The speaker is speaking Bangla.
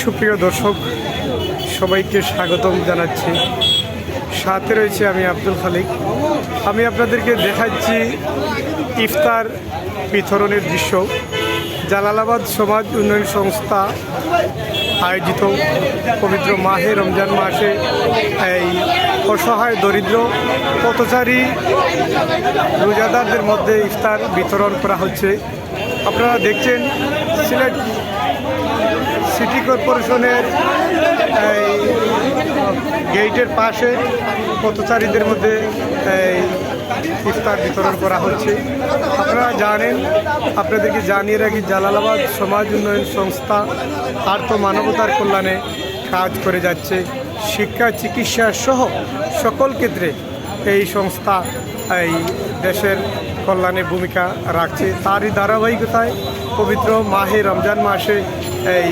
সুপ্রিয় দর্শক, সবাইকে স্বাগতম জানাচ্ছি। সাথে রয়েছে আমি আব্দুল খালিক। আমি আপনাদেরকে দেখাচ্ছি ইফতার বিতরণের দৃশ্য। জালালাবাদ সমাজ উন্নয়ন সংস্থা আয়োজিত পবিত্র মাহে রমজান মাসে এই অসহায় দরিদ্র পথচারী রোজাদারদের মধ্যে ইফতার বিতরণ করা হচ্ছে। আপনারা দেখছেন সিলেট সিটি কর্পোরেশনের এই গেটের পাশে পথচারীদের মধ্যে এই ইফতার বিতরণ করা হচ্ছে। আপনারা জানেন, আপনাদেরকে জানিয়ে রাখি, জালালাবাদ সমাজ উন্নয়ন সংস্থা আর্থ মানবতার কল্যাণে কাজ করে যাচ্ছে। শিক্ষা, চিকিৎসা সহ সকল ক্ষেত্রে এই সংস্থা এই দেশের কল্যাণে ভূমিকা রাখছে। তারই ধারাবাহিকতায় পবিত্র মাহে রমজান মাসে এই